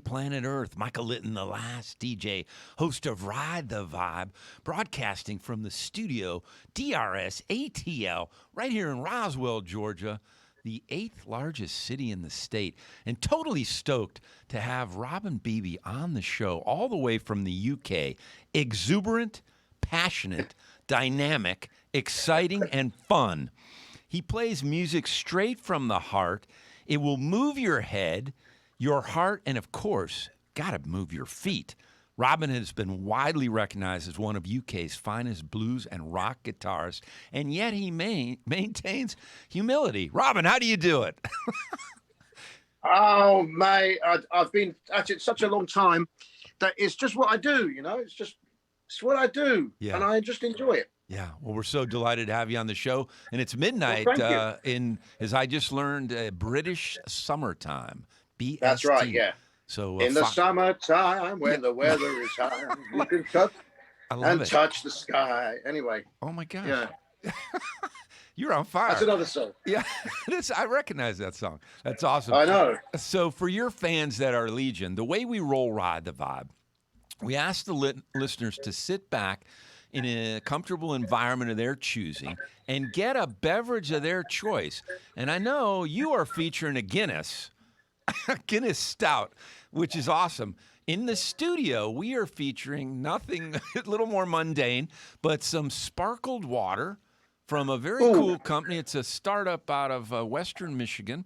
planet Earth. Michael Litton, the last DJ, host of Ride the Vibe, broadcasting from the studio DRSATL right here in Roswell, Georgia, the 8th largest city in the state. And totally stoked to have Robin Bibi on the show all the way from the UK. Exuberant, passionate, dynamic, exciting, and fun. He plays music straight from the heart. It will move your head, your heart, and of course, gotta move your feet. Robin has been widely recognized as one of UK's finest blues and rock guitarists, and yet he maintains humility. Robin, how do you do it? Oh, mate, I've been at it such a long time that it's just what I do, you know? It's what I do, and I just enjoy it. Yeah, well, we're so delighted to have you on the show, and it's midnight in, as I just learned, British summertime. BST. That's right, yeah. So in the summertime, when the weather is high, you can touch the sky. Anyway. Oh my gosh. Yeah. You're on fire. That's another song. Yeah, I recognize that song. That's awesome. I know. So for your fans that are Legion, the way we roll Ride the Vibe, we ask the listeners to sit back in a comfortable environment of their choosing and get a beverage of their choice. And I know you are featuring a Guinness Stout, which is awesome. In the studio, we are featuring nothing a little more mundane, but some sparkled water from a very cool company. It's a startup out of Western Michigan,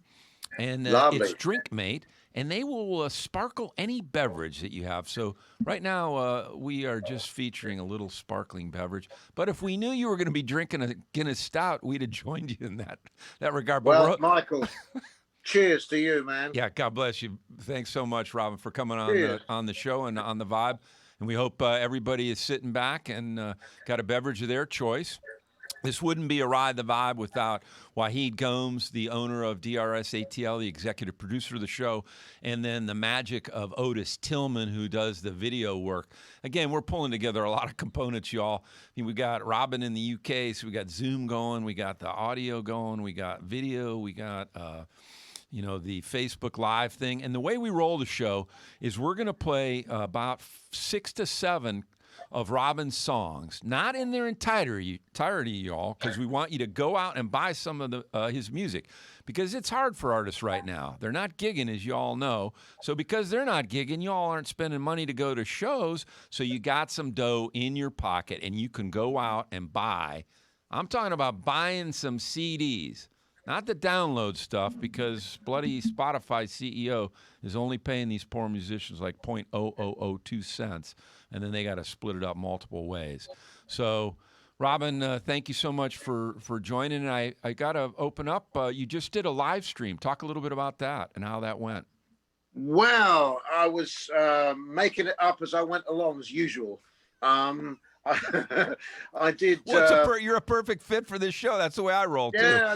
and it's DrinkMate. And they will sparkle any beverage that you have. So right now, we are just featuring a little sparkling beverage. But if we knew you were going to be drinking a Guinness Stout, we'd have joined you in that regard. But well, Michael, cheers to you, man. Yeah, God bless you. Thanks so much, Robin, for coming on the show and on the Vibe. And we hope everybody is sitting back and got a beverage of their choice. This wouldn't be a Ride the Vibe without Wahid Gomes, the owner of DRSATL, the executive producer of the show, and then the magic of Otis Tillman, who does the video work. Again, we're pulling together a lot of components, y'all. I mean, we got Robin in the UK, so we got Zoom going, we got the audio going, we got video, we got the Facebook Live thing. And the way we roll the show is we're going to play about 6 to 7 of Robin's songs, not in their entirety, y'all, because we want you to go out and buy some of his music, because it's hard for artists right now. They're not gigging, as you all know. So because they're not gigging, y'all aren't spending money to go to shows, so you got some dough in your pocket, and you can go out and buy. I'm talking about buying some CDs. Not the download stuff, because bloody Spotify CEO is only paying these poor musicians like 0.0002 cents, and then they got to split it up multiple ways. So, Robin, thank you so much for joining. And I got to open up. You just did a live stream. Talk a little bit about that and how that went. Well, I was making it up as I went along, as usual. I did. You're a perfect fit for this show. That's the way I roll, too. Yeah,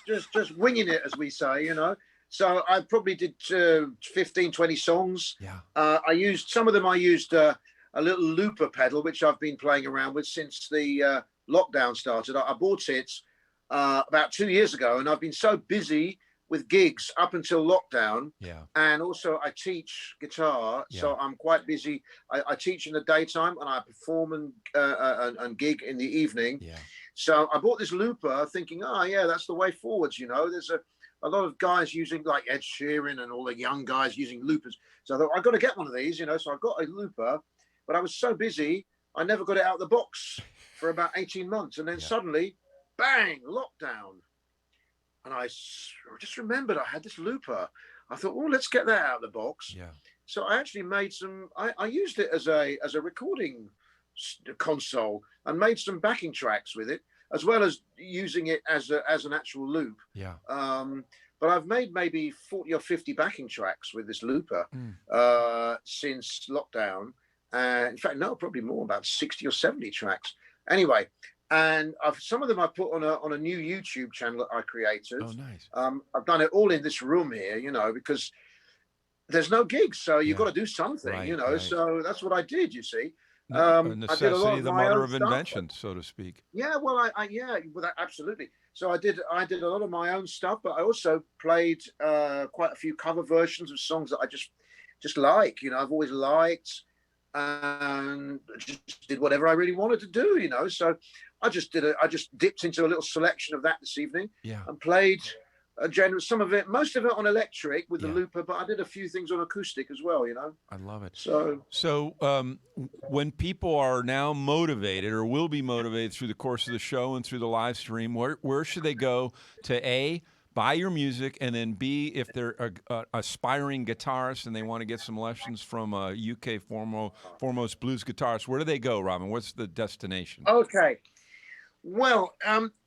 just winging it, as we say, you know. So I probably did 15, 20 songs. Yeah. I used a little looper pedal, which I've been playing around with since the lockdown started. I bought it about 2 years ago, and I've been so busy with gigs up until lockdown. Yeah. And also I teach guitar, so I'm quite busy. I teach in the daytime and I perform and gig in the evening. Yeah. So I bought this looper thinking, that's the way forwards, you know. There's a lot of guys using, like Ed Sheeran and all the young guys using loopers. So I thought, I've got to get one of these, you know. So I got a looper, but I was so busy, I never got it out of the box for about 18 months. And then suddenly, bang, lockdown. And I just remembered I had this looper. I thought, let's get that out of the box. Yeah. So I actually made some. I used it as a recording console and made some backing tracks with it, as well as using it as an actual loop. Yeah. But I've made maybe 40 or 50 backing tracks with this looper since lockdown. In fact, no, probably more, about 60 or 70 tracks. Anyway. And some of them I put on a new YouTube channel that I created. Oh, nice. I've done it all in this room here, you know, because there's no gigs, so you've got to do something, you know. Right. So that's what I did, you see. Necessity, the mother of invention, so to speak. Yeah, well, absolutely. So I did a lot of my own stuff, but I also played quite a few cover versions of songs that I just just like, I've always liked, and just did whatever I really wanted to do, So I just dipped into a little selection of that this evening, and played some of it, most of it on electric with the looper, but I did a few things on acoustic as well, I love it. So when people are now motivated, or will be motivated through the course of the show and through the live stream, where should they go to A, buy your music, and then B, if they're a aspiring guitarist and they want to get some lessons from a UK foremost blues guitarist, where do they go, Robin? What's the destination? Okay. Well,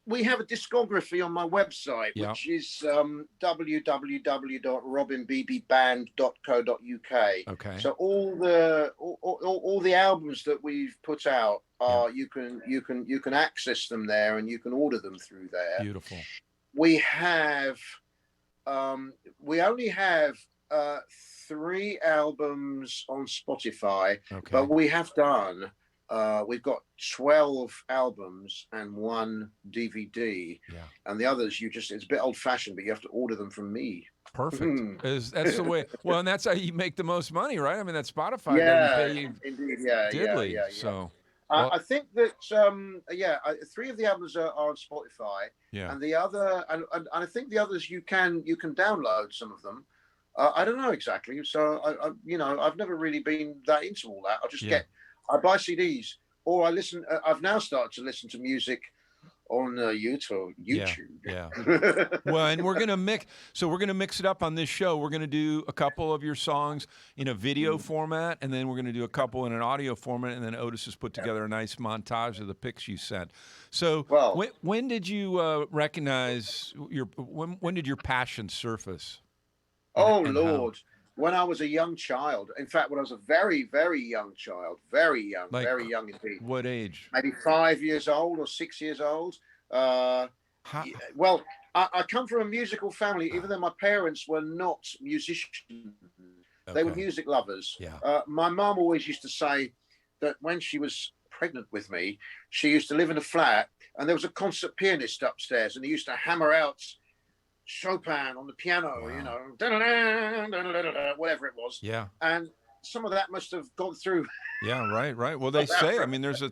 we have a discography on my website, which is www.robinbband.co.uk. Okay. So all the albums that we've put out you can access them there, and you can order them through there. Beautiful. We only have 3 albums on Spotify, but we have done. We've got 12 albums and 1 DVD, and the others it's a bit old-fashioned, but you have to order them from me. Perfect. That's the way. Well, and that's how you make the most money, right? I mean, that's Spotify. Indeed, diddly. Yeah. So. Well, I think that 3 of the albums are on Spotify, and the other, and I think the others you can download some of them. I don't know exactly. So I've never really been that into all that. I buy CDs, or I listen. I've now started to listen to music on YouTube. Yeah. Well, and we're gonna mix it up on this show. We're gonna do a couple of your songs in a video format, and then we're gonna do a couple in an audio format, and then Otis has put together a nice montage of the pics you sent. So, when did you recognize when did your passion surface? Oh, Lord. How? When I was a young child. In fact, when I was a very, very young child, very young indeed. What age? Maybe 5 years old or 6 years old. Well, I come from a musical family, even though my parents were not musicians. They were music lovers. My mum always used to say that when she was pregnant with me, she used to live in a flat, and there was a concert pianist upstairs, and he used to hammer out Chopin on the piano, whatever it was. And some of that must have gone through. Right. Well, they say, I mean, there's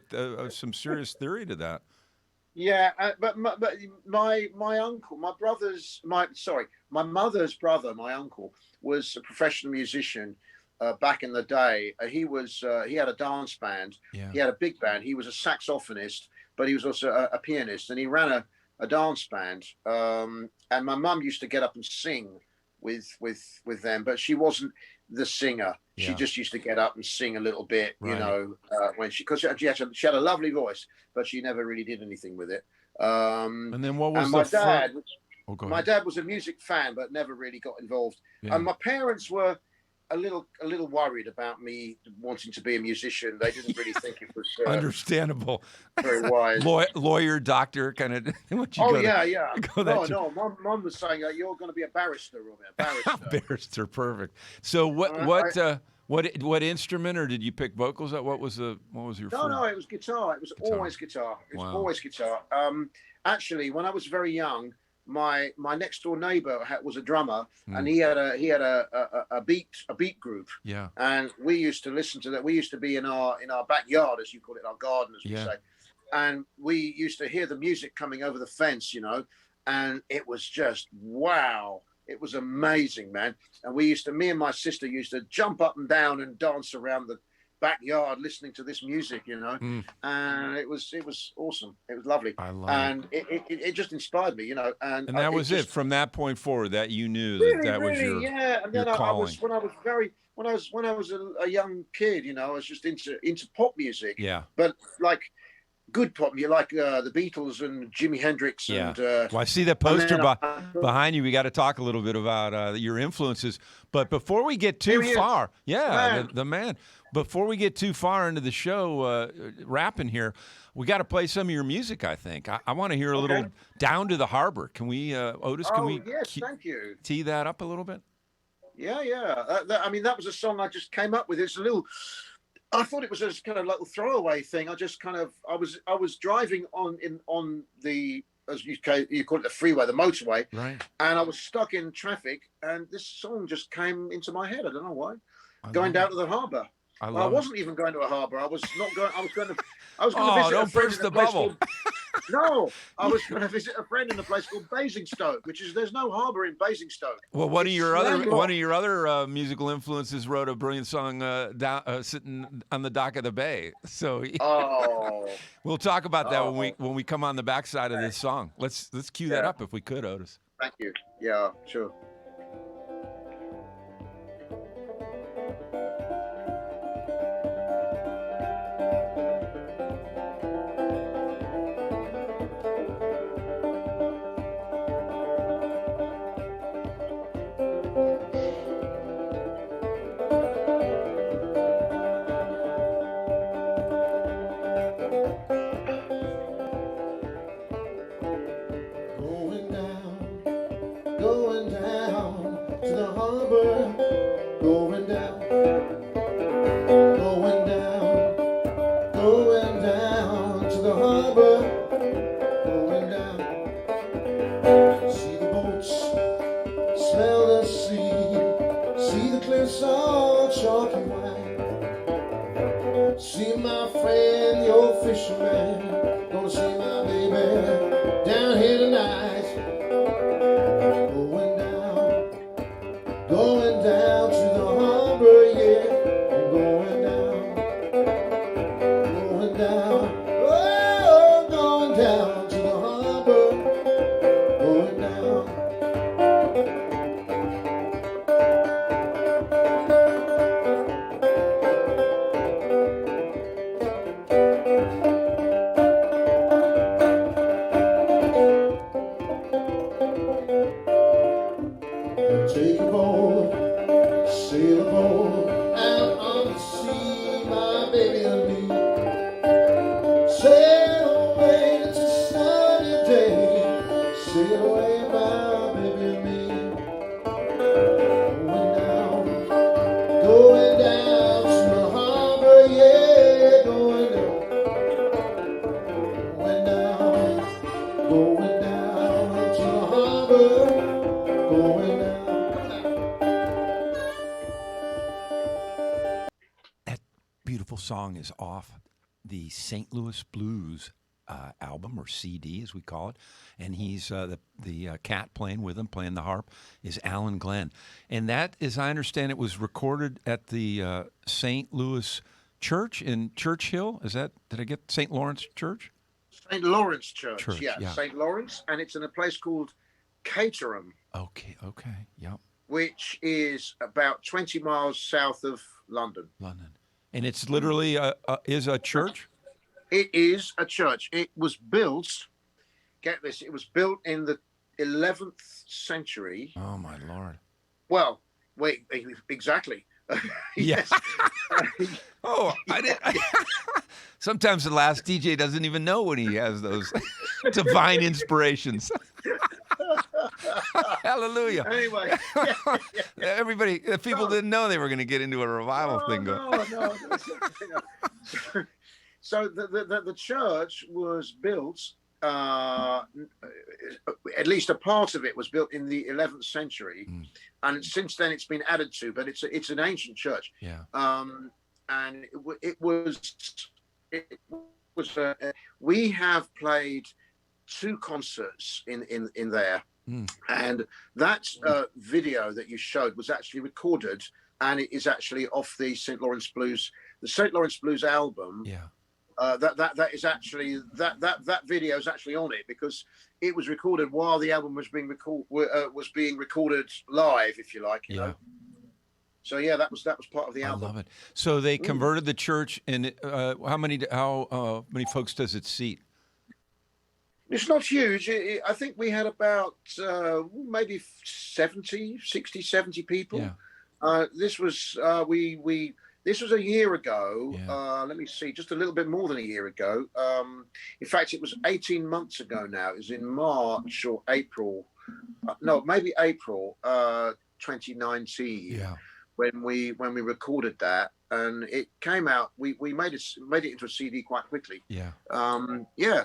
some serious theory to that. But my uncle, my mother's brother, my uncle, was a professional musician back in the day. He had a dance band. He had a big band. He was a saxophonist, but he was also a pianist, and he ran a dance band, and my mum used to get up and sing with them, but she wasn't the singer. She just used to get up and sing a little bit, when she had a lovely voice, but she never really did anything with it. And then what was my dad? My ahead. dad was a music fan, but never really got involved. And my parents were a little worried about me wanting to be a musician. They didn't really think it was understandable, very wise. Lawyer, doctor, kind of. No, Mom was saying you're going to be a barrister, Robin. A barrister. Barrister, perfect. So what instrument, or did you pick vocals? What was your? No, it was guitar. It was always guitar. It was always guitar. Actually, when I was very young, my next door neighbor was a drummer, and he had a beat group. And we used to listen to that. We used to be in our backyard, as you call it, our garden, as we say. And we used to hear the music coming over the fence, and it was just wow. It was amazing, man. And me and my sister used to jump up and down and dance around the backyard listening to this music, and it was awesome. It was lovely. I love it. It just inspired me, and that was it. From that point forward, that you knew that was your and then calling. when I was a young kid, I was just into pop music. But like good pop music, like the Beatles and Jimi Hendrix. And well, I see that poster behind you. We got to talk a little bit about your influences, but before we get too far, the man. Before we get too far into the show, rapping here, we got to play some of your music, I think. I want to hear a little Down to the Harbor. Can we, Otis, thank you. Tee that up a little bit? Yeah. That was a song I just came up with. It's a little, I thought it was a kind of little throwaway thing. I just kind of, I was driving on the, as you call it, the freeway, the motorway. Right. And I was stuck in traffic, and this song just came into my head. I don't know why. going down to the harbour. I wasn't even going to a harbour. I was not going. I was going to visit a friend in a place called. No, I was going to visit a friend in a place called Basingstoke, there's no harbour in Basingstoke. Well, one of your other musical influences wrote a brilliant song sitting on the dock of the bay. So we'll talk about that when we come on the backside of this song. Let's cue that up if we could, Otis. Thank you. Yeah, sure. Going down to the harbor, going down to the harbor, going down. See the boats, smell the sea, see the cliffs all chalky white. See my friend, the old fisherman, gonna see my baby down here tonight. Going down to the harbor, yeah. I'm going down, oh, going down to the harbor, going down. Take a boat, sail a boat out on the sea, my baby and me. Sail away, it's a sunny day. Sail away, my baby and me. Going down to the harbor, yeah, going down to the harbor, going down. Beautiful song is off the St. Louis Blues album, or CD as we call it, and he's the cat playing with him, playing the harp, is Alan Glenn, and that, as I understand it, was recorded at the St. Louis Church in Churchill. Did I get St. Lawrence Church? St. Lawrence Church, yeah, St. Lawrence, and it's in a place called Caterham. Okay, yep. Which is about 20 miles south of London. And it's literally is a church? It is a church. It was built, get this, it was built in the 11th century. Oh, my Lord. Well, wait, exactly. Yes. I didn't. Sometimes the last DJ doesn't even know when he has those divine inspirations. Hallelujah. Anyway, everybody, people didn't know they were going to get into a revival thing. No. So the church was built, at least a part of it was built in the 11th century, and since then it's been added to. But it's an ancient church. Yeah. And it was. We have played 2 concerts in there. And that video that you showed was actually recorded, and it is actually off the St. Lawrence Blues album. Yeah. That is actually that video is actually on it, because it was recorded while the album was being recorded live, if you like. You know? So yeah, that was part of the album. I love it. So they converted the church, and how many folks does it seat? It's not huge. I think we had about maybe 60, 70 people. Yeah. This was this was a year ago. Yeah. Let me see, just a little bit more than a year ago. In fact, it was 18 months ago now. It was in March or April. No, maybe April 2019. Yeah. When we recorded that, and it came out, we made it into a CD quite quickly. Yeah.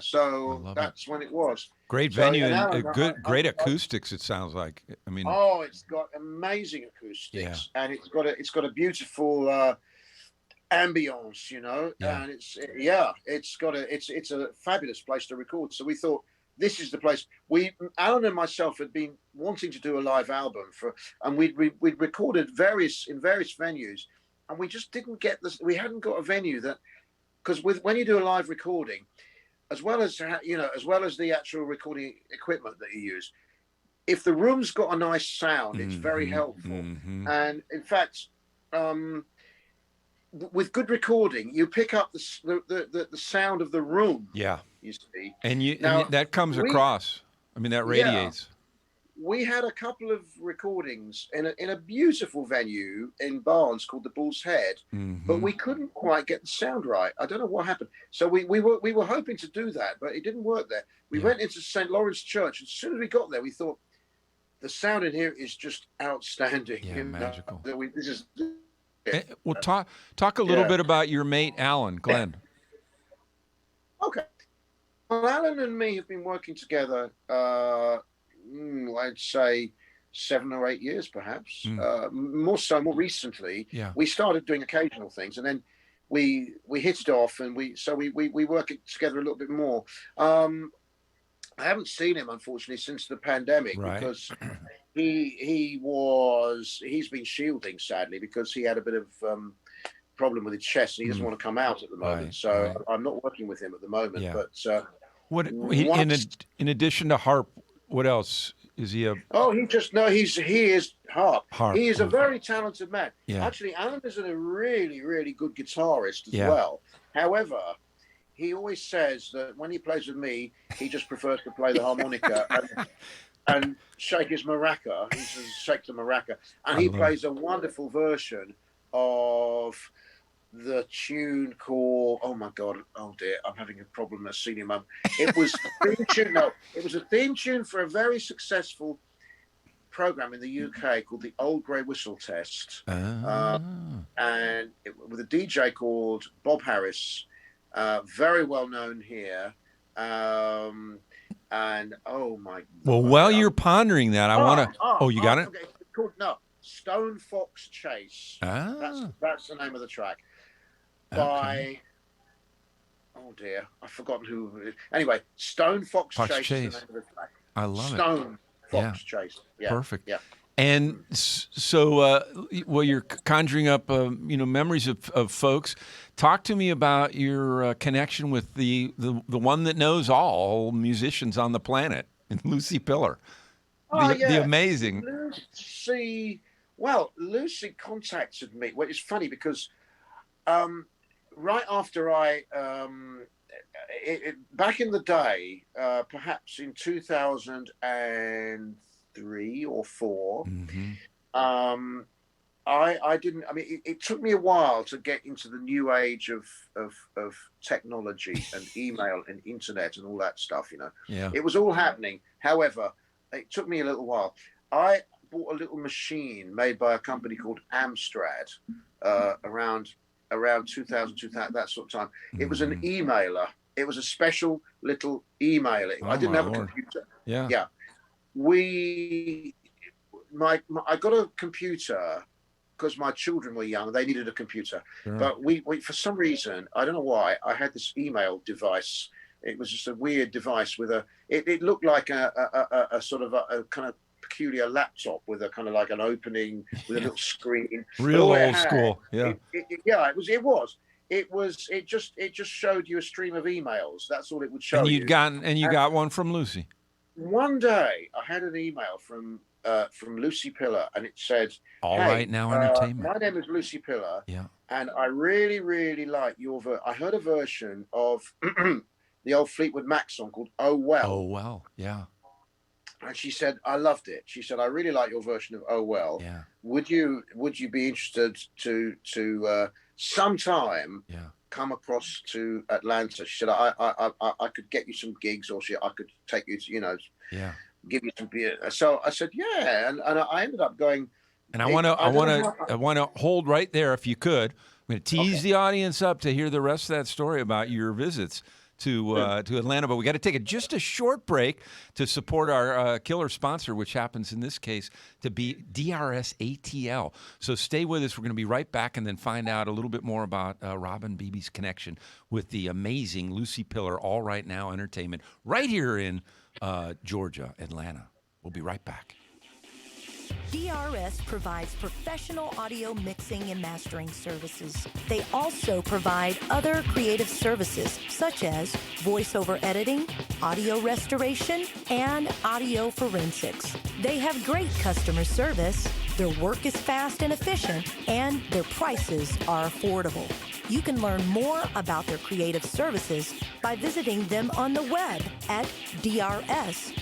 So that's when it was. Great So, venue and Alan, great acoustics. It sounds like. I mean, oh, it's got amazing acoustics, and it's got a beautiful ambience, you know, and it's a fabulous place to record. So we thought this is the place. Alan and myself had been wanting to do a live album and we'd recorded in various venues, and we just didn't get this. We hadn't got a venue that, because when you do a live recording, as well as the actual recording equipment that you use, if the room's got a nice sound, it's very helpful. And in fact, with good recording, you pick up the sound of the room. Yeah, you see, and that comes across. I mean, that radiates. We had a couple of recordings in a beautiful venue in Barnes called the Bull's Head, but we couldn't quite get the sound right. I don't know what happened. So we were hoping to do that, but it didn't work there. We went into St. Lawrence Church. As soon as we got there, we thought the sound in here is just outstanding. Yeah, magical. This is. Well, talk a little bit about your mate Alan Glenn. Okay. Well, Alan and me have been working together. I'd say 7 or 8 years, perhaps. More recently. Yeah. We started doing occasional things, and then we hit it off, and we work together a little bit more. I haven't seen him, unfortunately, since the pandemic, because he's been shielding, sadly, because he had a bit of problem with his chest, and he doesn't want to come out at the moment. I'm not working with him at the moment. Yeah. But in addition to harp, what else is he? He is harp. He is a very talented man. Yeah. Actually, Alan is a really, really good guitarist as well. However, he always says that when he plays with me, he just prefers to play the harmonica and shake his maraca. He says shake the maraca, and he plays a wonderful version of the tune called, oh my god, oh dear, I'm having a problem at senior mum. It was a theme tune. No, it was a theme tune for a very successful program in the UK called the Old Grey Whistle Test, and with a DJ called Bob Harris, very well known here. And oh my god. Well, while you're pondering that, I want to. You got it? Okay. It's called Stone Fox Chase. That's the name of the track. By oh dear, I've forgotten who. Anyway, Stone Fox Chase is the name of the track. I love Stone Fox Chase. Yeah. Perfect. Yeah. And so, you're conjuring up, memories of folks. Talk to me about your connection with the one that knows all musicians on the planet, Lucy Pillar. The amazing Lucy. Well, Lucy contacted me. Well, it's funny because right after back in the day, perhaps in 2003 or 4, I didn't. I mean, it took me a while to get into the new age of technology and email and internet and all that stuff. It was all happening. However, it took me a little while. I bought a little machine made by a company called Amstrad around 2000, that sort of time. It was an emailer. It was a special little emailer. I didn't have a computer. Yeah. I got a computer because my children were young. They needed a computer. Sure. But we for some reason, I don't know why, I had this email device. It was just a weird device with it looked like a sort of a kind of peculiar laptop with a kind of like an opening with a little screen. Real old school. Yeah. It just showed you a stream of emails. That's all it would show you. You got one from Lucy. One day I had an email from Lucy Pillar, and it said, All Right Now Entertainment. My name is Lucy Pillar. Yeah. And I really, really like your I heard a version of the old Fleetwood Mac song called Oh Well. Oh Well, yeah. And she said, I loved it. She said, I really like your version of Oh Well. Yeah. Would you be interested to sometime come across to Atlanta? She said, I could get you some gigs, or I could take you to, give you some beer. So I said, yeah. And I ended up going. And I want to hold right there if you could. I'm going to tease the audience up to hear the rest of that story about your visits to Atlanta, but we got to take just a short break to support our killer sponsor, which happens in this case to be DRSATL. So stay with us. We're going to be right back and then find out a little bit more about Robin Bibi's connection with the amazing Lucy Pillar All Right Now Entertainment right here in Georgia, Atlanta. We'll be right back. DRS provides professional audio mixing and mastering services. They also provide other creative services such as voiceover editing, audio restoration, and audio forensics. They have great customer service, their work is fast and efficient, and their prices are affordable. You can learn more about their creative services by visiting them on the web at DRSATL.com.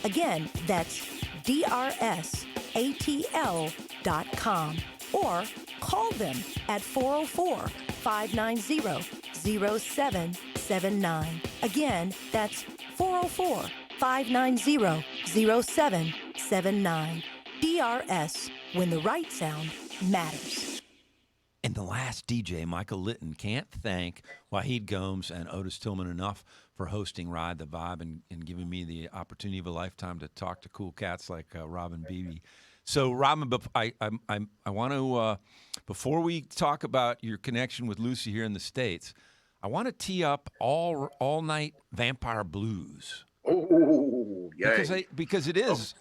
Again, that's DRSATL.com. Or call them at 404-590-0779. Again, that's 404-590-0779. DRS, when the right sound matters. And the last DJ, Michael Litton, can't thank Wahid Gomes and Otis Tillman enough for hosting Ride the Vibe and giving me the opportunity of a lifetime to talk to cool cats like Robin Bibi. So, Robin, I want to, before we talk about your connection with Lucy here in the States, I want to tee up all night Vampire Blues. Oh, yeah. Because it is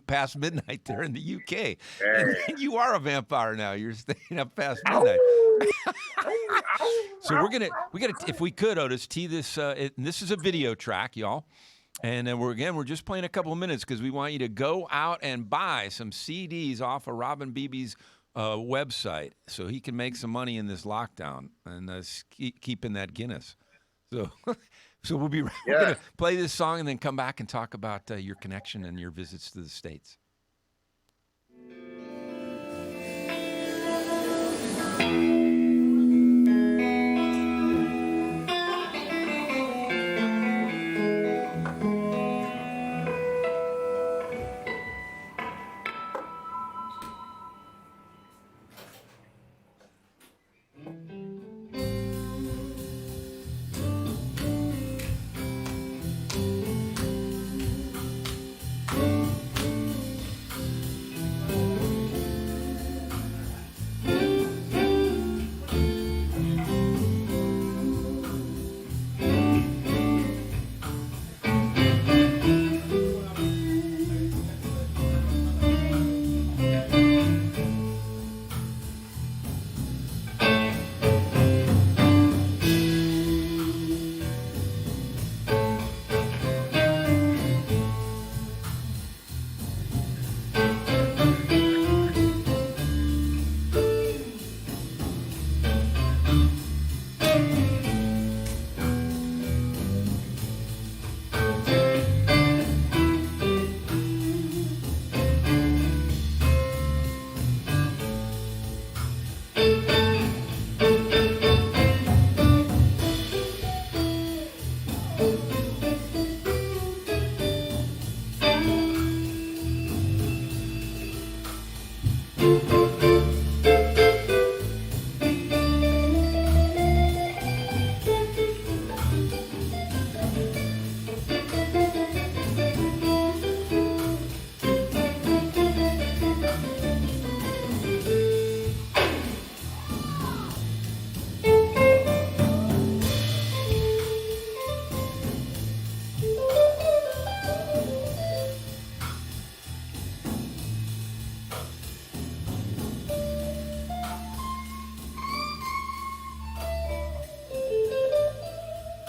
past midnight there in the UK. And you are a vampire now. You're staying up past midnight. So we gotta, if we could, Otis, tee this. And this is a video track, y'all. And then we're just playing a couple of minutes because we want you to go out and buy some CDs off of Robin Bibi's website so he can make some money in this lockdown and keeping that Guinness. So. So we're going to play this song and then come back and talk about your connection and your visits to the States.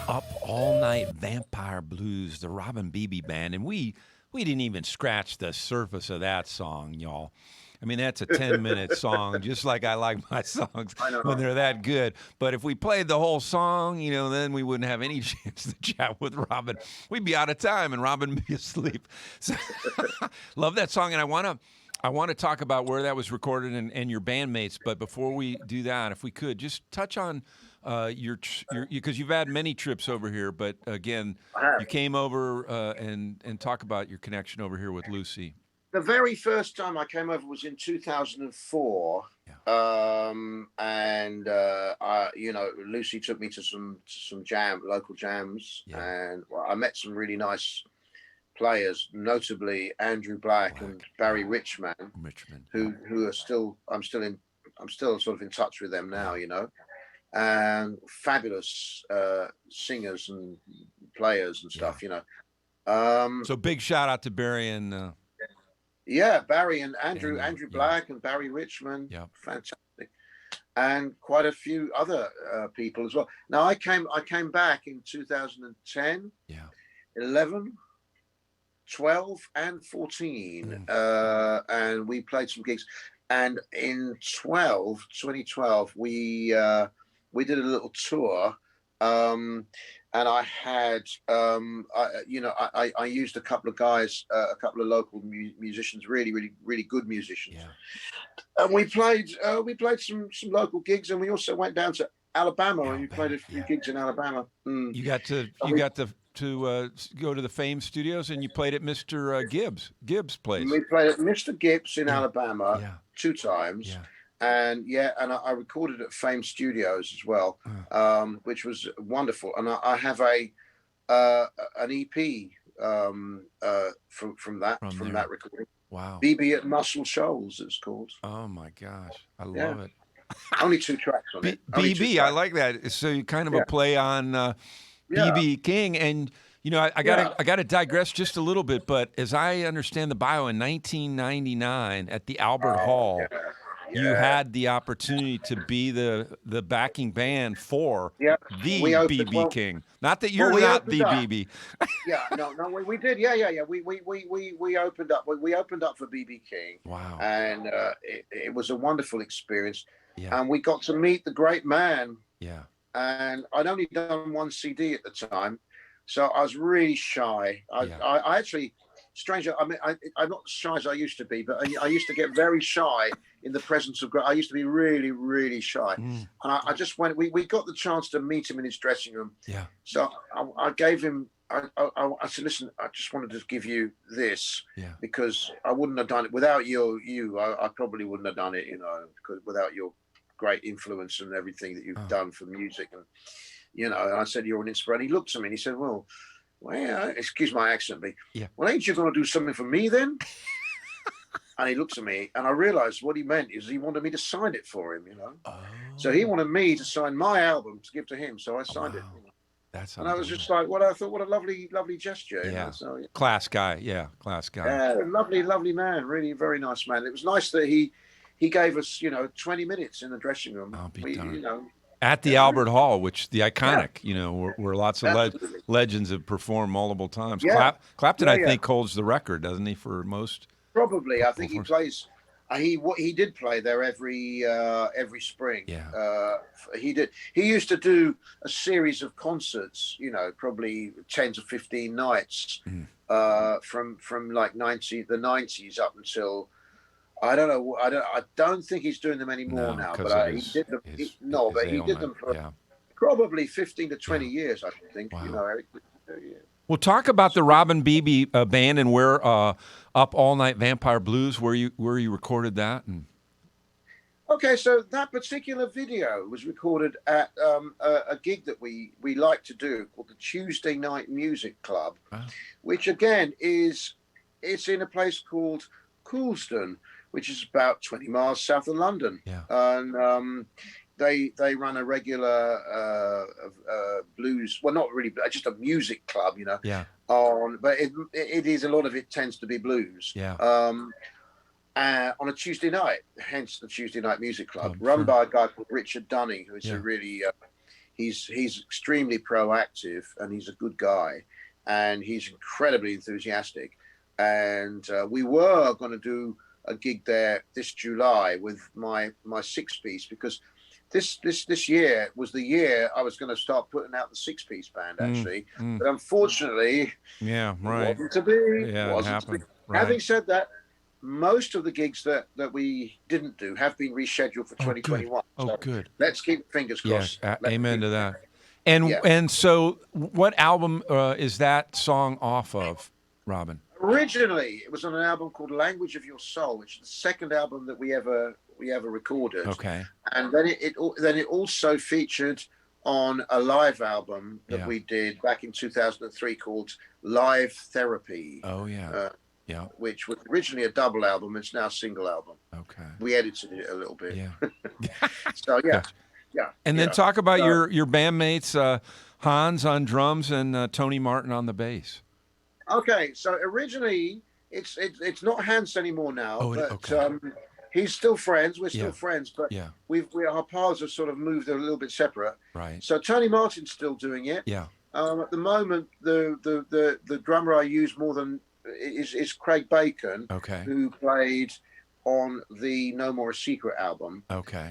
Up All Night Vampire Blues, the Robin Bibi Band. And we didn't even scratch the surface of that song, y'all. I mean, that's a 10-minute song, just like I like my songs when they're that good. But if we played the whole song, you know, then we wouldn't have any chance to chat with Robin. We'd be out of time, and Robin would be asleep. So, love that song, and I want to talk about where that was recorded and your bandmates. But before we do that, if we could, just touch on your because you've had many trips over here. But again, you came over and talk about your connection over here with Lucy. The very first time I came over was in 2004, And you know, Lucy took me to some local jams, and I met some really nice players, notably Andrew Black and Barry Richman, who are still I'm still sort of in touch with them now, you know, and fabulous singers and players and stuff, you know. So big shout out to Barry and Barry and Andrew Black and Barry Richman, fantastic, and quite a few other people as well. Now I came back in 2010, 11, 12 and 14, and we played some gigs. And in 2012, we did a little tour, and I had, I used a couple of guys, a couple of local musicians, really good musicians, and we played some local gigs, and we also went down to Alabama, and we played a few gigs in Alabama. You got to go to the Fame Studios, and you played at Mr. Gibbs' place. We played at Mr. Gibbs in Alabama 2 times. And I recorded at Fame Studios as well, which was wonderful. And I have an EP from that recording. Wow. Bibi at Muscle Shoals, it's called. Oh my gosh, I love it. Only 2 tracks on it. Bibi, I like that. So you kind of a play on BB King, and you know, I gotta digress just a little bit, but as I understand the bio, in 1999 at the Albert Hall. You had the opportunity to be the backing band for the BB King. Not that you're not the BB. No, we did. We opened up. We opened up for BB King. Wow. And it was a wonderful experience. Yeah. And we got to meet the great man. Yeah. And I'd only done 1 CD at the time, so I was really shy. I actually. Stranger, I mean, I'm not as shy as I used to be, but I used to get very shy in the presence of. I used to be really shy, and I just went. We got the chance to meet him in his dressing room. Yeah. So I gave him. I said, listen, I just wanted to give you this because I wouldn't have done it without you. I probably wouldn't have done it, you know, because without your great influence and everything that you've done for music, and you know. And I said, you're an inspiration. He looked at me and he said, well, excuse my accent, but well, ain't you going to do something for me then? And he looks at me, and I realized what he meant is he wanted me to sign it for him, you know. So he wanted me to sign my album to give to him, so I signed it. You know? That's and I was just like, I thought, what a lovely gesture. Yeah. You know? So, class guy. Class guy. Yeah, lovely man, really very nice man. It was nice that he gave us, you know, 20 minutes in the dressing room. You know. At the Albert Hall, which the iconic, you know, where lots of legends have performed multiple times. Clapton, I think, holds the record, doesn't he, for most? Probably. I think he plays. He did play there every spring. Yeah. He did. He used to do a series of concerts, you know, probably 10 to 15 nights, from like the 90s up until. I don't know. I don't think he's doing them anymore now. But he did them. He did them for probably 15 to 20 years. I think. Wow. You know. Well, talk about the Robin Bibi band and where Up All Night Vampire Blues, where you recorded that. Okay, so that particular video was recorded at a gig that we like to do called the Tuesday Night Music Club, which again it's in a place called Coulsdon, which is about 20 miles south of London. Yeah. And they run a regular blues, well, not really, just a music club, you know. Yeah. But it is, a lot of it tends to be blues. Yeah. On a Tuesday night, hence the Tuesday Night Music Club, run by a guy called Richard Dunning, who's a really, he's extremely proactive, and he's a good guy, and he's incredibly enthusiastic. And we were going to do a gig there this July with my 6-piece, because this year was the year I was going to start putting out the 6-piece band, actually. But unfortunately, it wasn't to be. Yeah, it happened. Right. Having said that, most of the gigs that we didn't do have been rescheduled for 2021. Oh, good. Let's keep fingers crossed. Yeah, amen to that. And so what album is that song off of, Robin? Originally, it was on an album called Language of Your Soul, which is the second album that we ever we ever recorded. Okay. And then it also featured on a live album that we did back in 2003 called Live Therapy. Oh yeah. Yeah. Which was originally a double album. It's now a single album. Okay. We edited it a little bit. Yeah. So yeah. Yeah. And then talk about your bandmates, Hans on drums and Tony Martin on the bass. Okay, so originally it's not Hans anymore now, but he's still friends. We're still friends, but our paths have sort of moved a little bit separate. Right. So Tony Martin's still doing it. Yeah. At the moment, the drummer I use more than is Craig Bacon. Okay. Who played on the No More a Secret album. Okay.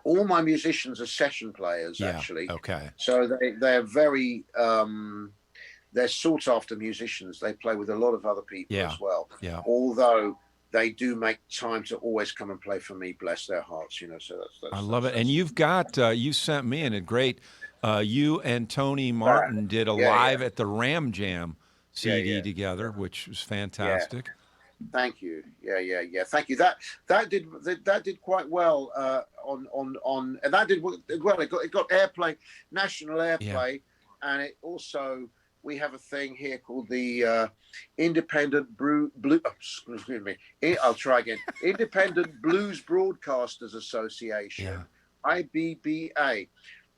All my musicians are session players, actually. Okay. So they're very they're sought after musicians. They play with a lot of other people as well. Yeah. Although they do make time to always come and play for me. Bless their hearts, you know. So that's I love it. And you've got you sent me in a great. You and Tony Martin did a live at the Ram Jam CD together, which was fantastic. Yeah. Thank you. Yeah. Thank you. That did quite well on and that did well. It got airplay, national airplay, and it also we have a thing here called the Independent Excuse me. I'll try again. Independent Blues Broadcasters Association, IBBA,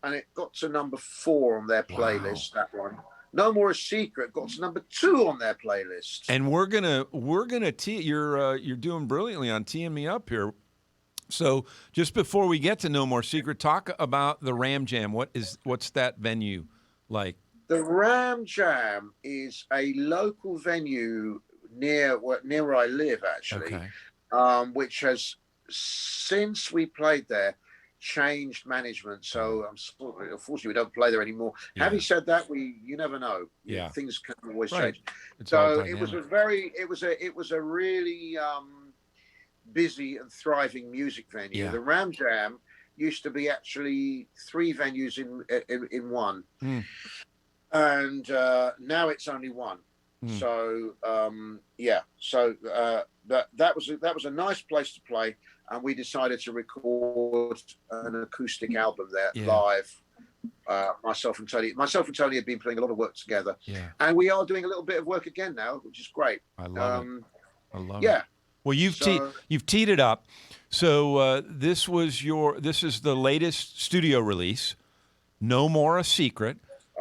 and it got to number 4 on their playlist. That one. No More a Secret got to number 2 on their playlist. And we're gonna tee. You're doing brilliantly on teeing me up here. So just before we get to No More Secret, talk about the Ram Jam. What's that venue like? The Ram Jam is a local venue near where I live, actually, which has, since we played there, changed management. So unfortunately we don't play there anymore. Having said that, you never know. Things can always change. So it was a really busy and thriving music venue. The Ram Jam used to be actually 3 venues in one. And now it's only 1. So that was a nice place to play, and we decided to record an acoustic album there live. Myself and Tony have been putting a lot of work together, and we are doing a little bit of work again now, which is great. I love it. Well, you've teed it up. So this is the latest studio release, No More a Secret.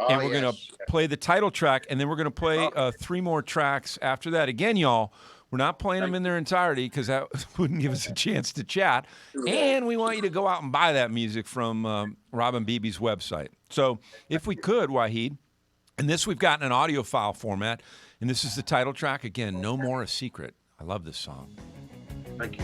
And we're going to play the title track, and then we're going to play 3 more tracks after that. Again, y'all, we're not playing them in their entirety because that wouldn't give us a chance to chat. And we want you to go out and buy that music from Rob and Bibi's website. So if we could, Wahid, and this we've got in an audio file format, and this is the title track. Again, No More a Secret. I love this song. Thank you.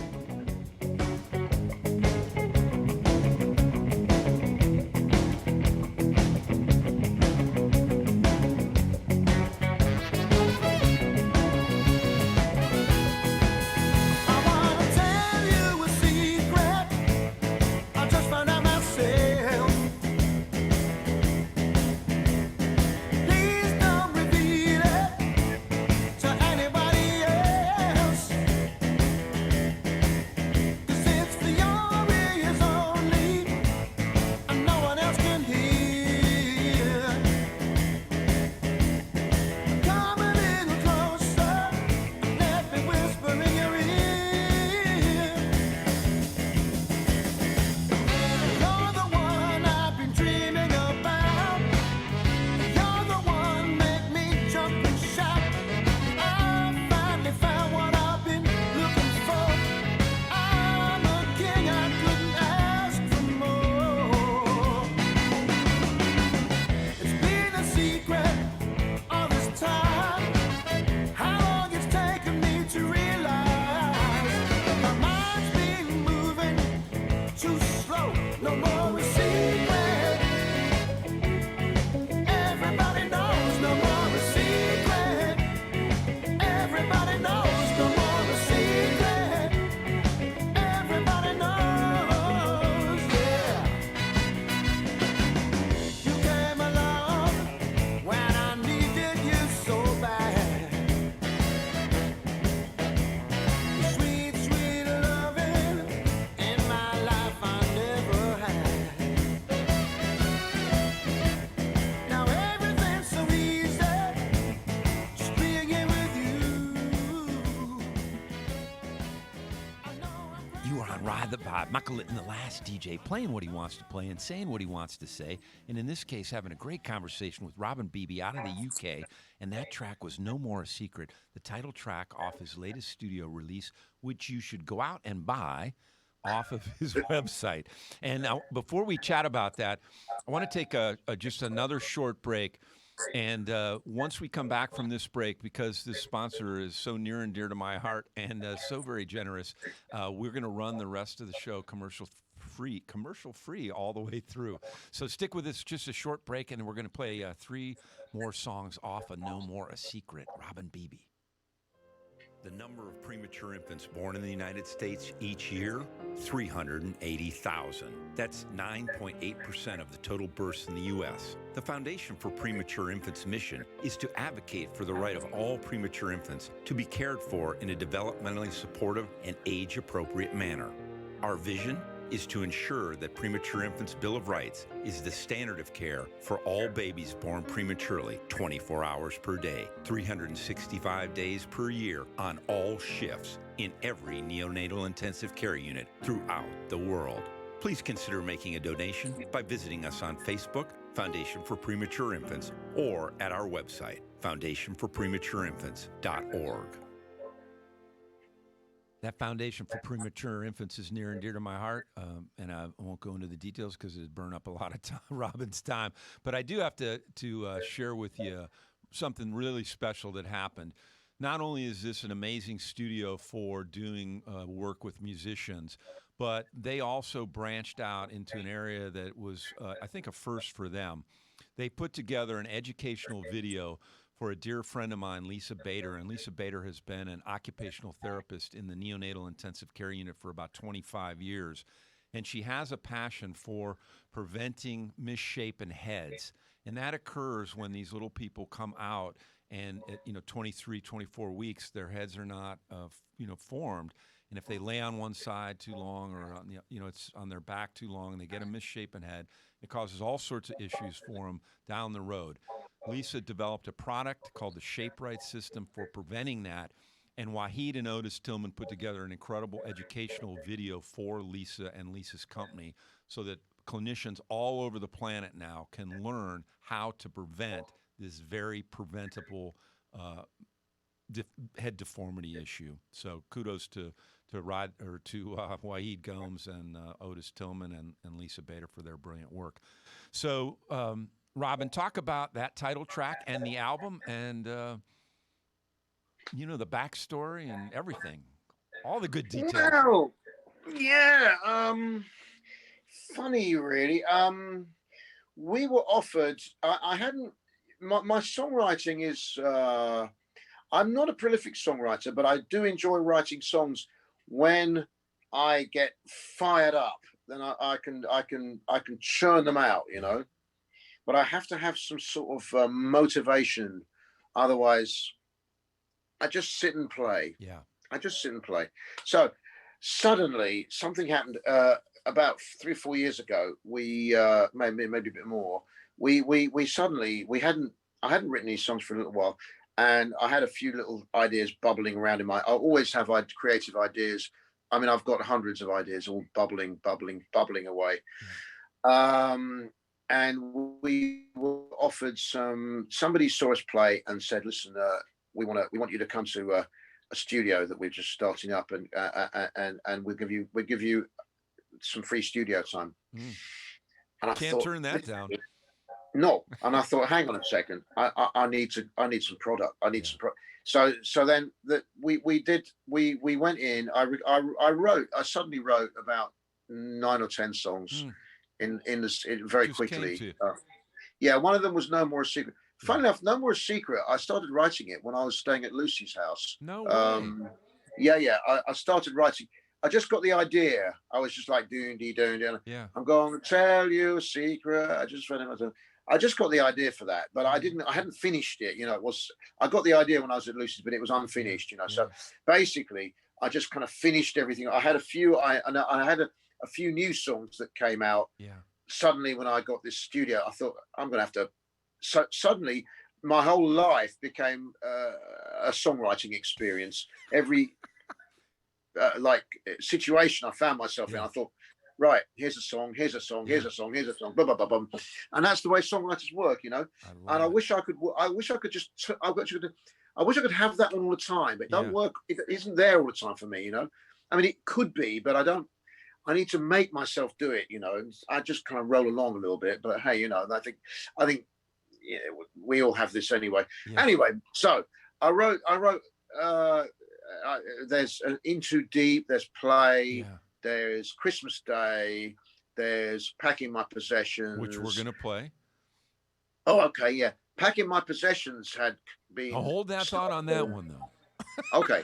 on Ride the Vibe. Michael Litton, the last DJ, playing what he wants to play and saying what he wants to say. And in this case, having a great conversation with Robin Bibi out of the UK. And that track was No More a Secret, the title track off his latest studio release, which you should go out and buy off of his website. And now, before we chat about that, I want to take just another short break. And once we come back from this break, because this sponsor is so near and dear to my heart and so very generous, we're going to run the rest of the show commercial free all the way through. So stick with us, just a short break, and then we're going to play 3 more songs off of No More a Secret, Robin Bibi. The number of premature infants born in the United States each year, 380,000. That's 9.8% of the total births in the U.S. The Foundation for Premature Infants' mission is to advocate for the right of all premature infants to be cared for in a developmentally supportive and age-appropriate manner. Our vision is to ensure that Premature Infants' Bill of Rights is the standard of care for all babies born prematurely, 24 hours per day, 365 days per year, on all shifts, in every neonatal intensive care unit throughout the world. Please consider making a donation by visiting us on Facebook, Foundation for Premature Infants, or at our website, foundationforprematureinfants.org. That Foundation for Premature Infants is near and dear to my heart, and I won't go into the details because it'd burn up a lot of time, Robin's time. But I do have to share with you something really special that happened. Not only is this an amazing studio for doing work with musicians, but they also branched out into an area that was, I think, a first for them. They put together an educational video for a dear friend of mine, Lisa Bader. And Lisa Bader has been an occupational therapist in the neonatal intensive care unit for about 25 years. And she has a passion for preventing misshapen heads. And that occurs when these little people come out and at 23, 24 weeks, their heads are not formed. And if they lay on one side too long, or on it's on their back too long, and they get a misshapen head, it causes all sorts of issues for them down the road. Lisa developed a product called the Shape Right system for preventing that, and Wahid and Otis Tillman put together an incredible educational video for Lisa and Lisa's company so that clinicians all over the planet now can learn how to prevent this very preventable head deformity issue. So kudos to Wahid Gomes and Otis Tillman and Lisa Bader for their brilliant work. So, Robin, talk about that title track and the album and, the backstory and everything. All the good details. Well, yeah. Funny, really. We were offered, I hadn't, my songwriting is, I'm not a prolific songwriter, but I do enjoy writing songs when I get fired up. Then I can churn them out, But I have to have some sort of motivation. Otherwise, I just sit and play. Yeah. I just sit and play. So suddenly something happened about 3 or 4 years ago. We maybe a bit more. I hadn't written these songs for a little while, and I had a few little ideas bubbling around I always have creative ideas. I mean, I've got hundreds of ideas all bubbling away. And we were offered somebody saw us play and said, listen, we want you to come to a studio that we're just starting up, and we'll give you some free studio time. And I can't turn that down. No, and I thought, hang on a second, I need some product. I need some product. So then that we went in. I suddenly wrote about 9 or 10 songs very just quickly. Yeah, one of them was No More a Secret. Funny enough, No More a Secret, I started writing it when I was staying at Lucy's house. No way. Yeah. I started writing. I just got the idea. I was just like doing. Yeah. I'm going to tell you a secret. I just got the idea for that, but I hadn't finished it. I got the idea when I was at Lucy's, but it was unfinished. So basically, I just kind of finished everything. I had a few. I had a few new songs that came out. Yeah. Suddenly, when I got this studio, I thought I'm going to have to. So suddenly, my whole life became a songwriting experience. situation I found myself in. I thought, right, here's a song, here's a song, here's a song, here's a song, blah blah blah blah, and that's the way songwriters work, you know. And I wish I could just, I wish I could have that one all the time. But it don't work. It isn't there all the time for me, you know. I mean, it could be, but I don't. I need to make myself do it, you know. And I just kind of roll along a little bit. But hey, you know, I think we all have this anyway. Yeah. Anyway, so I wrote. There's an In Too Deep. There's Play. Yeah. There's Christmas Day. There's Packing My Possessions, which we're gonna play. Oh, okay, yeah. Packing My Possessions had been. I'll hold that thought on that one though. Okay.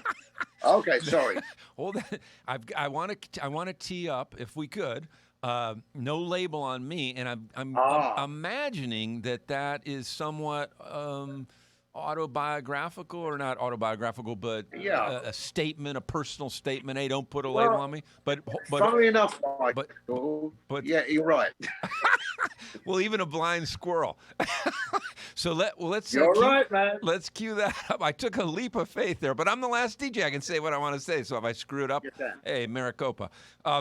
Okay, sorry. Hold that. I want to tee up, if we could, No Label on Me, and I'm imagining that is somewhat autobiographical, or not autobiographical, but a statement, a personal statement. Hey, don't put a label on me. But funnily enough, but yeah, you're right. Well, even a blind squirrel. So let's. You're right, man. Let's cue that up. I took a leap of faith there, but I'm the last DJ. I can say what I want to say. So if I screw it up, hey, Maricopa.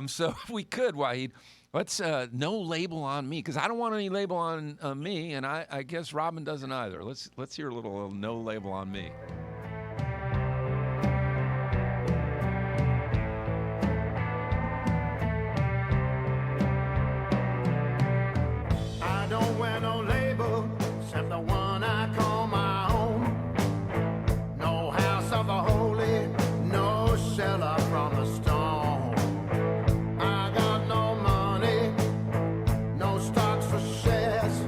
So if we could, Wahid, let's No Label on Me, because I don't want any label on me, and I guess Robin doesn't either. Let's hear a little No Label on Me. I don't wear no label except the one I call my own. No house of the holy, no shelter from the stone. I got no money, no stocks for shares.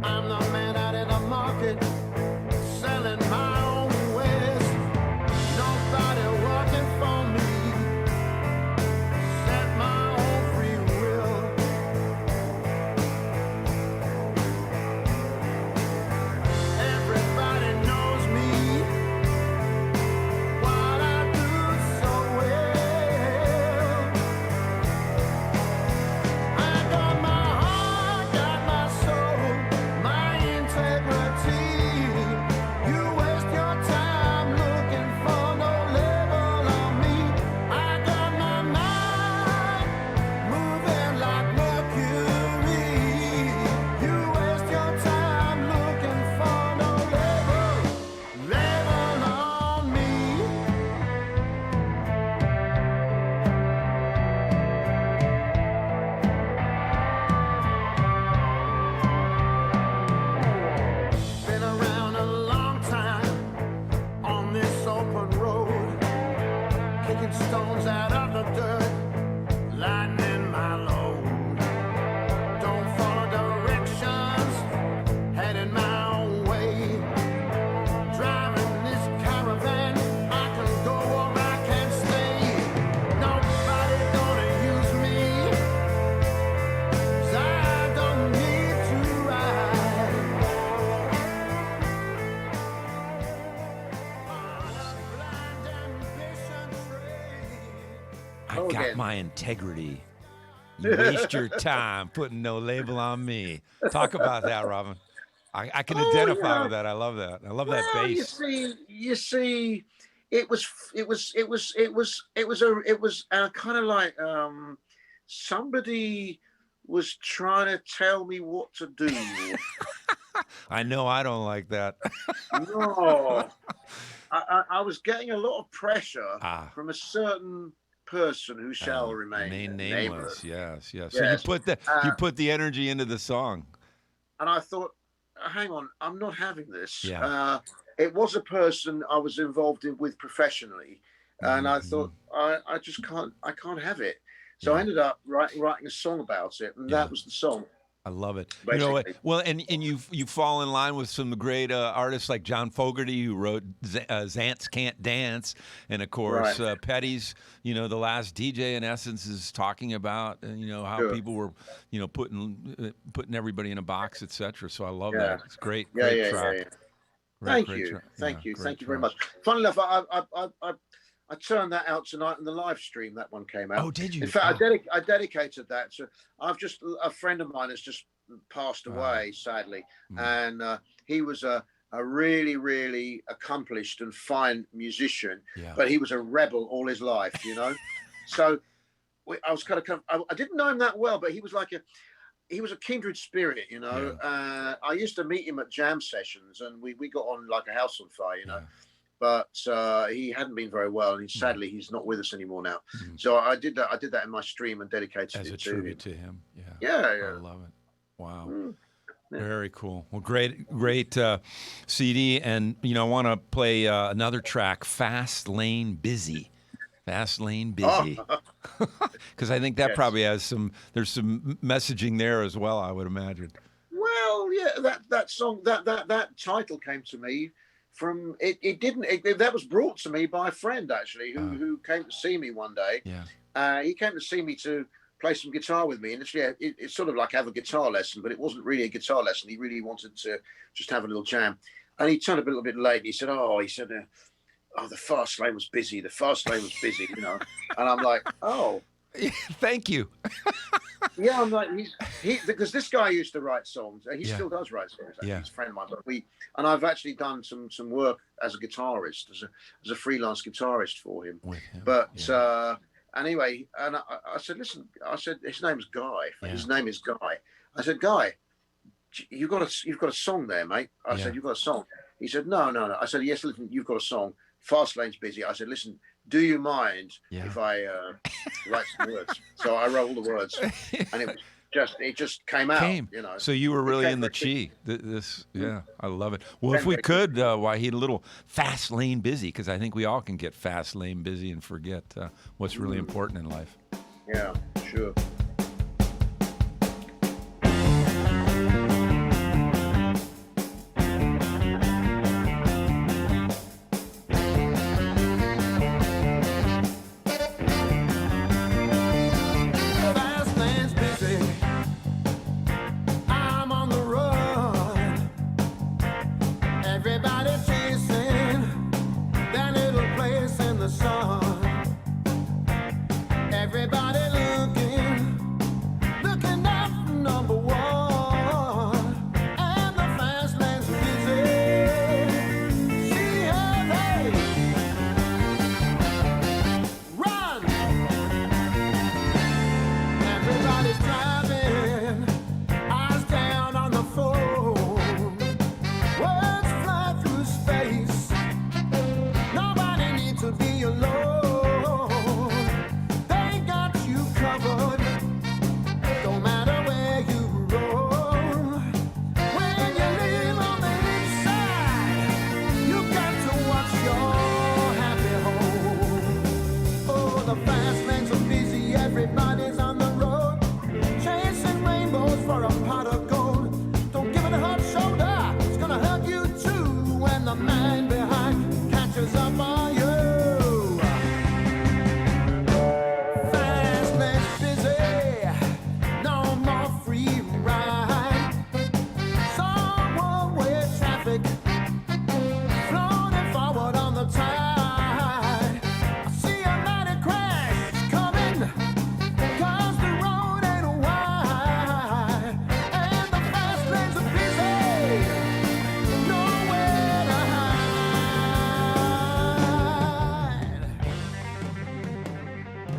I'm the man out in the market, selling my own wares. Nobody working for me, set my own free will. Everybody knows me, what I do so well. I got my heart, got my soul, my integrity. You waste your time looking for no label on me. I got my mind moving like Mercury. You waste your time looking for no label on me. Been around a long time on this open road, kicking stones out of the dirt, lightening my load. Don't follow directions, heading my own way. Driving this caravan, I can go or I can stay. Nobody gonna use me, 'cause I don't need to ride. On a blind ambition train. I Go got again. my integrity. You waste your time putting no label on me. Talk about that, Robin. I can identify with that. I love that. I love that Well, bass. you see, it was kind of like somebody was trying to tell me what to do. I know I don't like that. No, I was getting a lot of pressure Ah. from a certain person who shall remain nameless. Yes. So Yes. you put the energy into the song. And I thought, hang on, I'm not having this. Yeah. It was a person I was involved with professionally, and I thought I can't have it. So I ended up writing a song about it, and that was the song. I love it. Basically. You know what? Well, and you fall in line with some great artists like John Fogerty, who wrote Zants Can't Dance, and of course Petty's. You know, The Last DJ in essence is talking about how people were putting everybody in a box, etc. So I love that. It's great. Great track. Thank you very much. Funnily enough, I turned that out tonight in the live stream. That one came out. Oh, did you? In fact, I dedicated that to. A friend of mine has just passed away, sadly, and he was a a really, really accomplished and fine musician, Yeah. but he was a rebel all his life, you know. So I was kind of, I didn't know him that well, but he was like he was a kindred spirit, you know. Yeah. I used to meet him at jam sessions, and we got on like a house on fire, you know. Yeah. But he hadn't been very well, and sadly he's not with us anymore now. So I did that in my stream and dedicated as it a tribute to him. Yeah. Yeah. I love it. Wow. Yeah. Very cool. Well, great CD. And, you know, I want to play another track, Fast Lane Busy. Fast Lane Busy. Because I think that probably has there's some messaging there as well, I would imagine. Well, yeah, that song, that title came to me from, that was brought to me by a friend, actually, who came to see me one day. Yeah. He came to see me to play some guitar with me, and it's sort of like have a guitar lesson, but it wasn't really a guitar lesson. He really wanted to just have a little jam, and he turned up a little bit late. He said, the fast lane was busy. The fast lane was busy, you know. And I'm like, oh, thank you. yeah. I'm like, because this guy used to write songs. He still does write songs. Actually. Yeah. He's a friend of mine. But I've actually done some work as a guitarist, as a freelance guitarist for him. With him. But anyway, and I said, listen, his name's Guy. Yeah. His name is Guy. I said, Guy, you've got a song there, mate. I said, you've got a song. He said, no. I said, yes, listen, you've got a song. Fast lane's busy. I said, listen, do you mind if I write some words? So I wrote all the words, and it just came out. You know. So you were really in the chi. I love it. Well, if we could, Wahid, a little Fast Lane Busy, because I think we all can get fast lane busy and forget what's really important in life. Yeah, sure.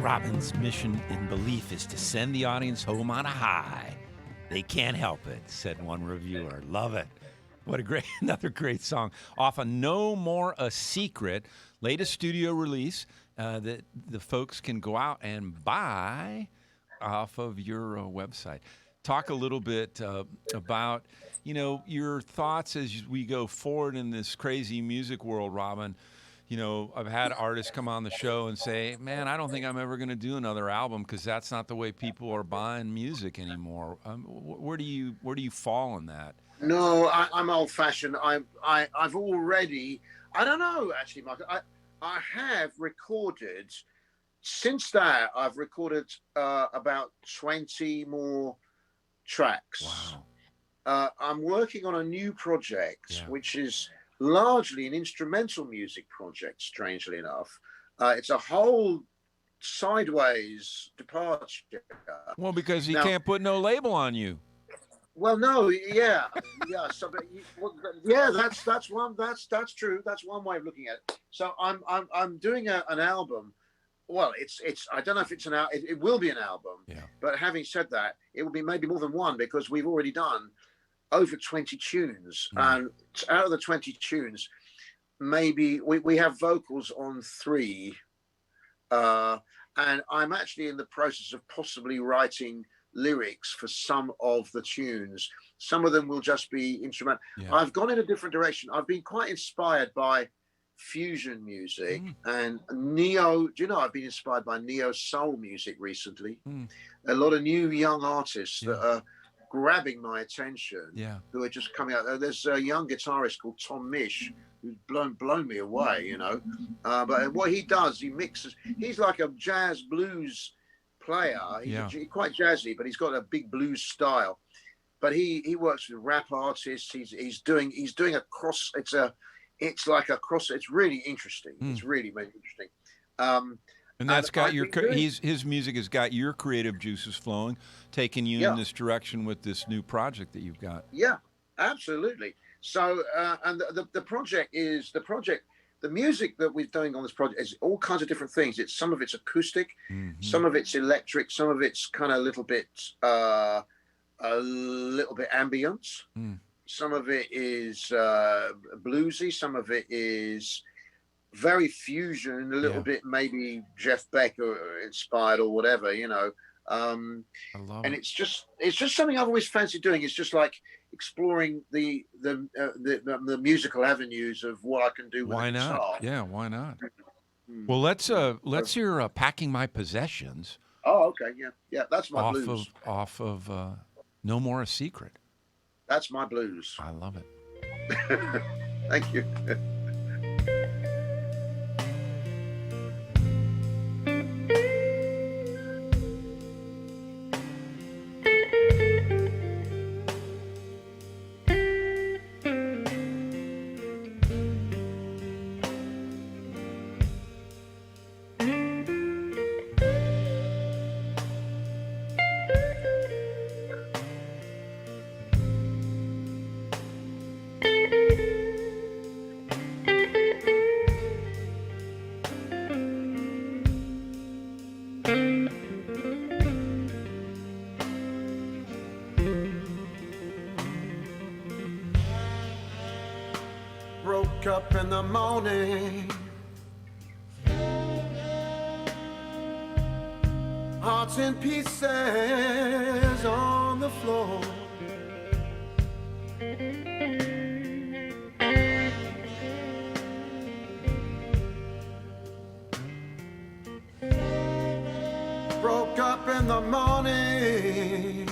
Robin's mission and belief is to send the audience home on a high. They can't help it, said one reviewer. Love it. What another great song. Off of No More a Secret, latest studio release that the folks can go out and buy off of your website. Talk a little bit about, your thoughts as we go forward in this crazy music world, Robin. I've had artists come on the show and say, man, I don't think I'm ever going to do another album because that's not the way people are buying music anymore. Where do you fall in that? No, I'm old-fashioned. I've already, I don't know, actually, Michael. I have recorded, since that, I've recorded about 20 more tracks. Wow. I'm working on a new project, which is largely an instrumental music project, strangely enough. It's a whole sideways departure. Well, because he can't put no label on you. Well, no, yeah, yeah. So, yeah, that's true. That's one way of looking at it. So I'm doing an album. Well, it's I don't know if it's an album. It will be an album. Yeah. But having said that, it will be maybe more than one because we've already done over 20 tunes, and out of the 20 tunes, maybe we have vocals on 3, and I'm actually in the process of possibly writing lyrics for some of the tunes. Some of them will just be instrumental. Yeah. I've gone in a different direction. I've been quite inspired by fusion music and neo. Do you know, I've been inspired by neo soul music recently. A lot of new young artists that are grabbing my attention, who are just coming out. There's a young guitarist called Tom Misch who's blown me away, you know. But what he does, he mixes. He's like a jazz blues player. He's quite jazzy, but he's got a big blues style. But he works with rap artists. He's doing a cross. It's like a cross. It's really interesting. It's really interesting. And that's got his music has got your creative juices flowing, taking you in this direction with this new project that you've got. Yeah, absolutely. So, and the project, the music that we're doing on this project is all kinds of different things. Some of it's acoustic, some of it's electric, some of it's kind of a little bit ambient. Some of it is bluesy. Some of it is very fusion, a little bit maybe Jeff Beck inspired or whatever, you know. I love it. It's just something I've always fancied doing. It's just like exploring the musical avenues of what I can do with why a not? guitar. Yeah, why not? Well, let's hear "Packing My Possessions." Oh, okay, yeah, that's my blues. Off of "No More a Secret." That's my blues. I love it. Thank you. Broke up in the morning, hearts in pieces on the floor. Broke up in the morning,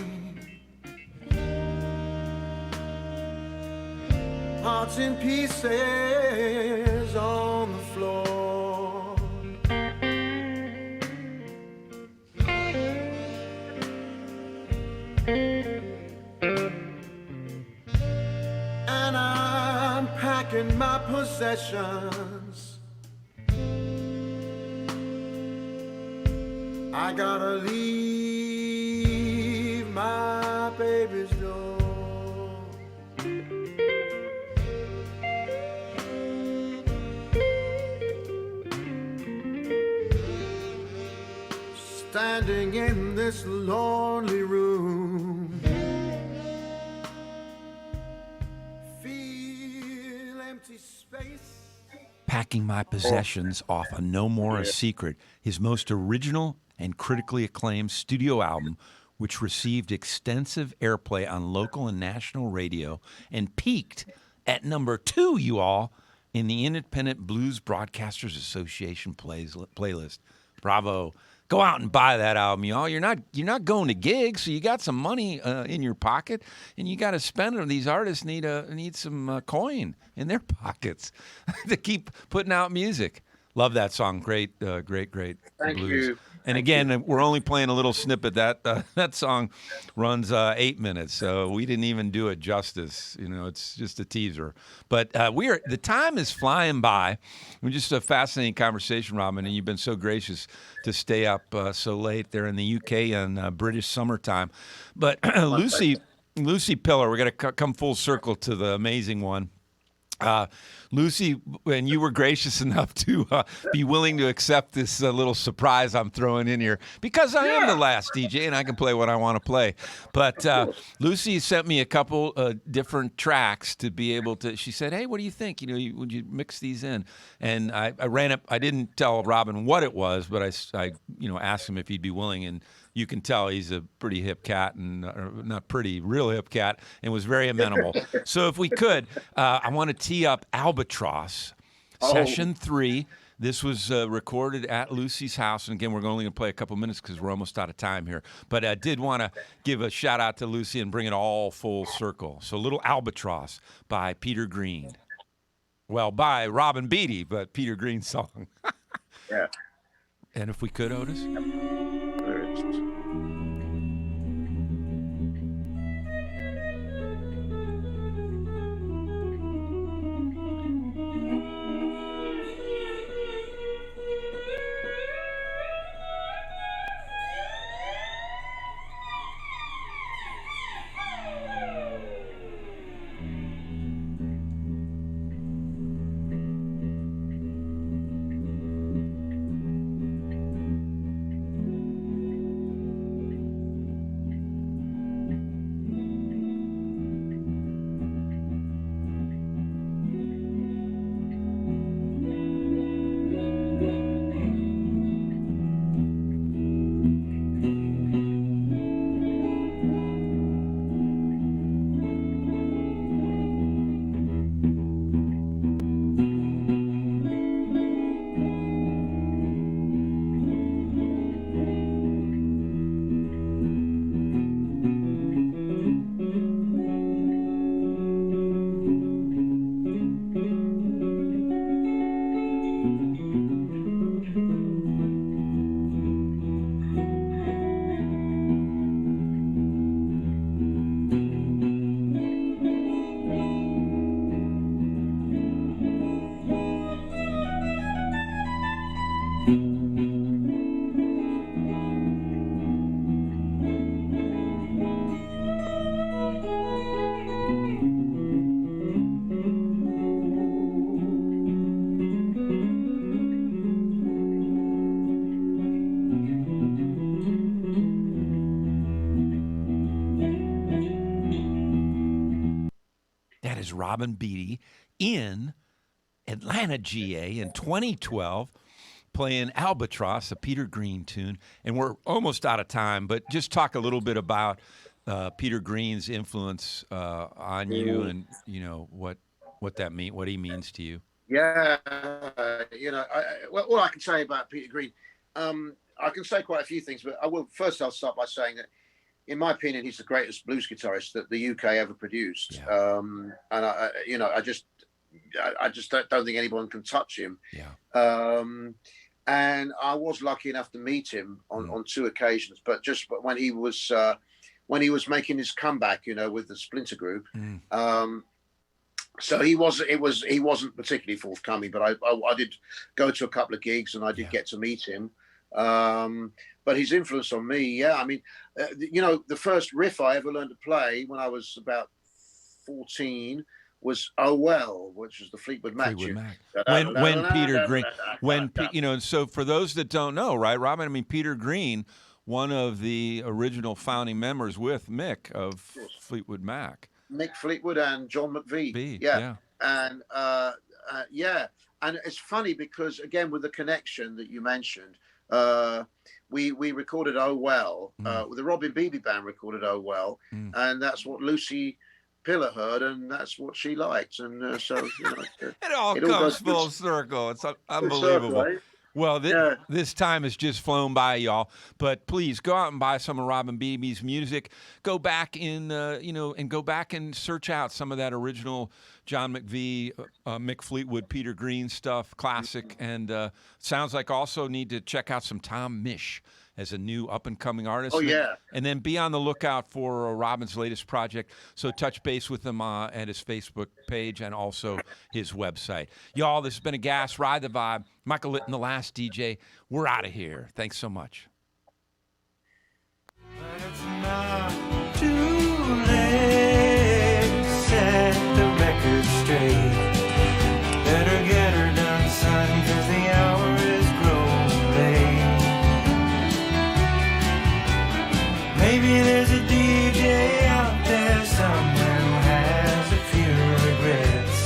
hearts in pieces on the floor. And I'm packing my possessions. I gotta leave my baby's door. Standing in this lonely room, feel empty space. Packing My Possessions off of No More a Secret, his most original and critically acclaimed studio album, which received extensive airplay on local and national radio and peaked at number 2, you all, in the Independent Blues Broadcasters Association playlist. Bravo. Go out and buy that album, y'all. You're not going to gigs, so you got some money in your pocket, and you got to spend it. These artists need some coin in their pockets to keep putting out music. Love that song. Great Thank blues. you. And again, we're only playing a little snippet. That song runs 8 minutes, so we didn't even do it justice. You know, it's just a teaser. But the time is flying by. We're just a fascinating conversation, Robin, and you've been so gracious to stay up so late there in the UK in British summertime. But Lucy Lucy Pillar. We're going to come full circle to the amazing one. Lucy, when you were gracious enough to be willing to accept this little surprise I'm throwing in here, because I am the last DJ and I can play what I want to play. But Lucy sent me a couple different tracks to be able to. She said, "Hey, what do you think? Would you mix these in?" And I ran up. I didn't tell Robin what it was, but I asked him if he'd be willing, and you can tell he's a pretty hip cat, and not pretty, real hip cat, and was very amenable. So if we could, I want to tee up Albatross, Session 3. This was recorded at Lucy's house. And again, we're only going to play a couple minutes because we're almost out of time here. But I did want to give a shout out to Lucy and bring it all full circle. So Little Albatross by Peter Green. Well, by Robin Beatty, but Peter Green's song. Yeah. And if we could, Otis? Robin Beatty in Atlanta, GA in 2012, playing Albatross, a Peter Green tune. And we're almost out of time, but just talk a little bit about Peter Green's influence on you, and what he means to you. Yeah, all I can say about Peter Green, I can say quite a few things, but I'll start by saying that, in my opinion, he's the greatest blues guitarist that the UK ever produced. Yeah. And I just don't think anyone can touch him. Yeah. And I was lucky enough to meet him on 2 occasions, but when he was making his comeback, with the Splinter Group. So he wasn't particularly forthcoming, but I did go to a couple of gigs and I did get to meet him. But his influence on me, the first riff I ever learned to play when I was about 14 was "Oh Well," which is the Fleetwood Mac. When Peter Green, and so for those that don't know, right, Robin? I mean, Peter Green, one of the original founding members with Mick of Fleetwood Mac. Mick Fleetwood and John McVie. Yeah. And and it's funny because, again, with the connection that you mentioned, we recorded "Oh Well," the Robin Bibi band recorded "Oh Well," and that's what Lucy Pillar heard, and that's what she liked, and so it all comes full circle. It's unbelievable. Circle, right? Well, this time has just flown by, y'all. But please go out and buy some of Robin Bibi's music. Go back and go back and search out some of that original John McVie, Mick Fleetwood, Peter Green stuff, classic. And sounds like also need to check out some Tom Misch as a new up-and-coming artist. Oh, yeah. And then be on the lookout for Robin's latest project. So touch base with him at his Facebook page and also his website. Y'all, this has been a gas. Ride the Vibe. Michael Litton, the last DJ. We're out of here. Thanks so much. But it's not too late. set the record straight. Better get her done, son, 'cause the hour is grown late. Maybe there's a DJ out there somewhere who has a few regrets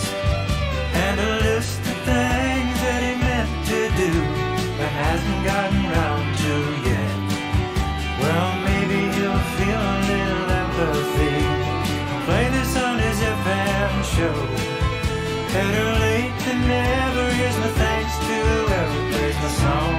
and a list of things that he meant to do but hasn't gotten round to yet. Well, maybe he'll feel a little empathy, play this on his FM show. Better late than never. Here's my thanks to whoever plays my song